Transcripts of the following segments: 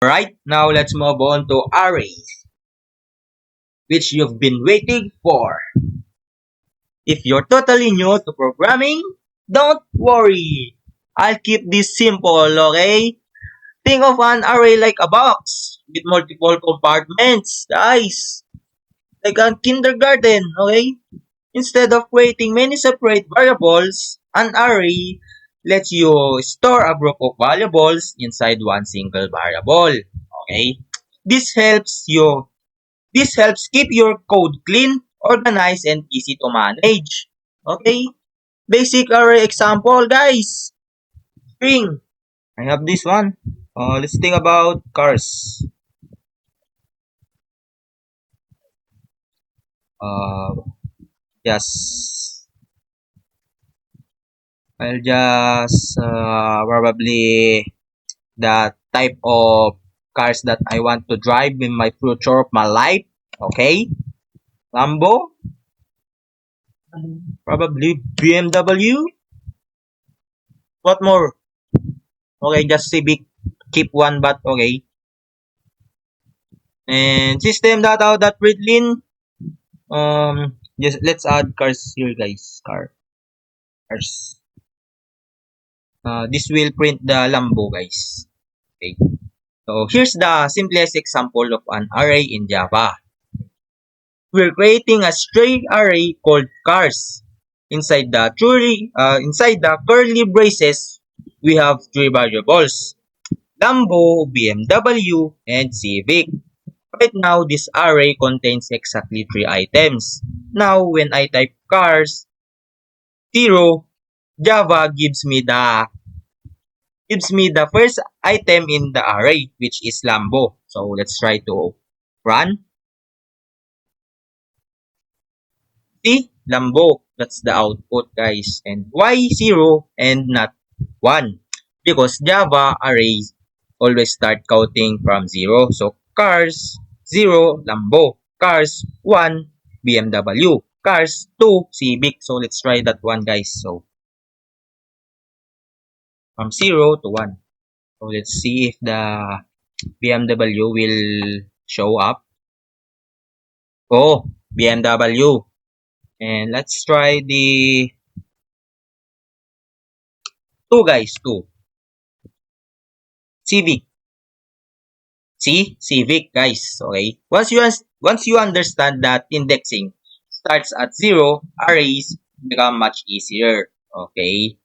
Alright, now let's move on to arrays, which you've been waiting for. If you're totally new to programming, don't worry. I'll keep this simple, okay? Think of an array like a box with multiple compartments, guys. Like a kindergarten, okay? Instead of creating many separate variables, an array lets you store a group of variables inside one single variable. Okay? This helps you this helps keep your code clean, organized, and easy to manage. Okay? Basic array example, guys. String. I have this one. Let's think about cars. Uh, just I'll just probably the type of cars that I want to drive in my future of my life. Okay, Lambo, probably BMW. What more? Okay, just Civic. Keep one, but okay. And system data that Ritlin. Just let's add cars here, guys. Cars. This will print the Lambo, guys. Okay. So here's the simplest example of an array in Java. We're creating a string array called cars. Inside the curly braces, we have three variables: Lambo, BMW, and Civic. Right now, this array contains exactly three items. Now, when I type cars 0, Java gives me the first item in the array, which is Lambo. So let's try to run. See, Lambo. That's the output, guys. And why 0 and not 1? Because Java arrays always start counting from 0. So cars 0, Lambo. Cars 1, BMW. Cars 2, Civic. So let's try that one, guys. So from 0 to 1. So let's see if the BMW will show up. Oh, BMW. And let's try the 2, guys. 2. Civic. See? Civic, guys. Okay. Once you understand that indexing starts at 0, arrays become much easier. Okay.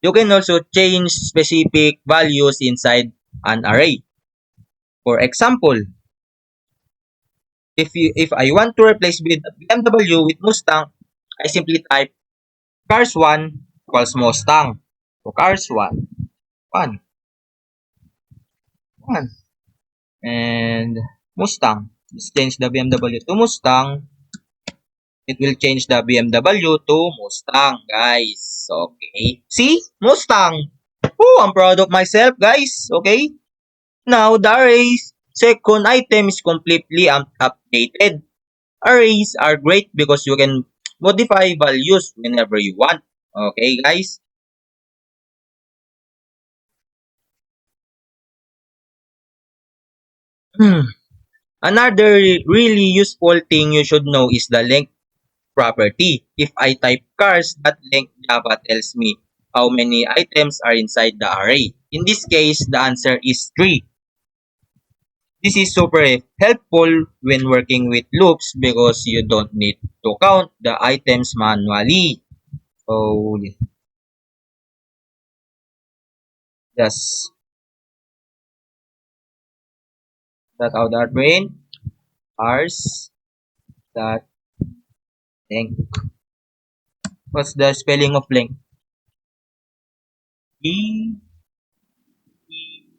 You can also change specific values inside an array. For example, if I want to replace BMW with Mustang, I simply type cars 1 equals Mustang. So cars 1, 1, 1. And Mustang. Let's change the BMW to Mustang. It will change the BMW to Mustang, guys. Okay. See? Mustang. Oh, I'm proud of myself, guys. Okay. Now, the array's second item is completely updated. Arrays are great because you can modify values whenever you want. Okay, guys? Another really useful thing you should know is the length property. If I type cars, that length Java tells me how many items are inside the array. In this case, the answer is 3. This is super helpful when working with loops because you don't need to count the items manually. So, just that out our brain. Cars, that length. What's the spelling of length? E, E,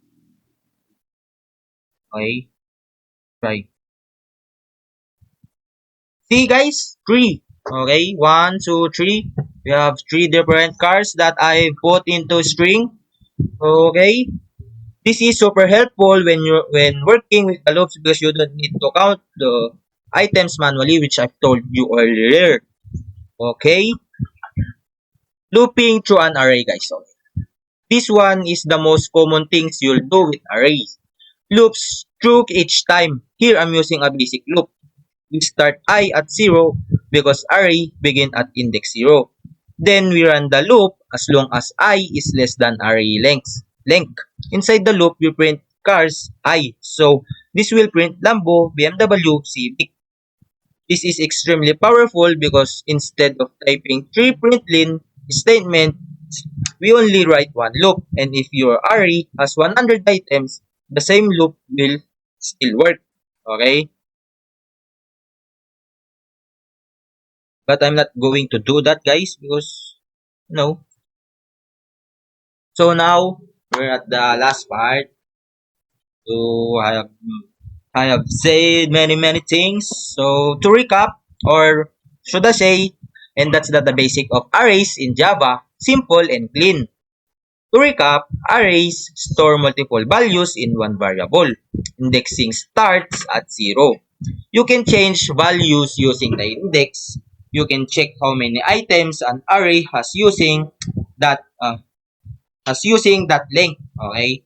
I, try. See, guys, 3. Okay, 1, 2, 3. We have 3 different cars that I put into string. Okay, this is super helpful when working with the loops because you don't need to count the items manually, which I've told you earlier. Okay, looping through an array, guys. Okay. This one is the most common things you'll do with arrays. Loops through each time. Here I'm using a basic loop. We start I at 0 because array begin at index 0. Then we run the loop as long as I is less than array length. Inside the loop, we print cars I. So this will print Lambo, BMW, Civic. This is extremely powerful because instead of typing 3 println statements, we only write one loop. And if your array has 100 items, the same loop will still work. Okay? But I'm not going to do that, guys, because no. So now we're at the last part. So I have said many things. So to recap, or should I say, and that's the basic of arrays in Java, simple and clean. To recap, arrays store multiple values in one variable. Indexing starts at 0. You can change values using the index. You can check how many items an array has using that length. Okay?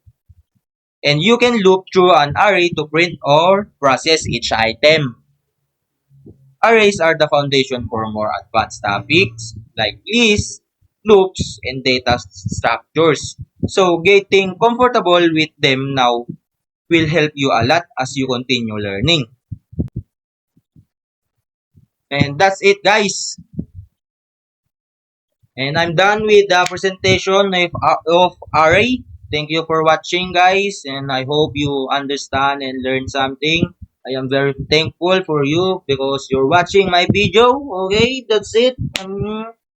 And you can loop through an array to print or process each item. Arrays are the foundation for more advanced topics like lists, loops, and data structures. So getting comfortable with them now will help you a lot as you continue learning. And that's it, guys. And I'm done with the presentation of array. Thank you for watching, guys, and I hope you understand and learn something. I am very thankful for you because you're watching my video. Okay, that's it.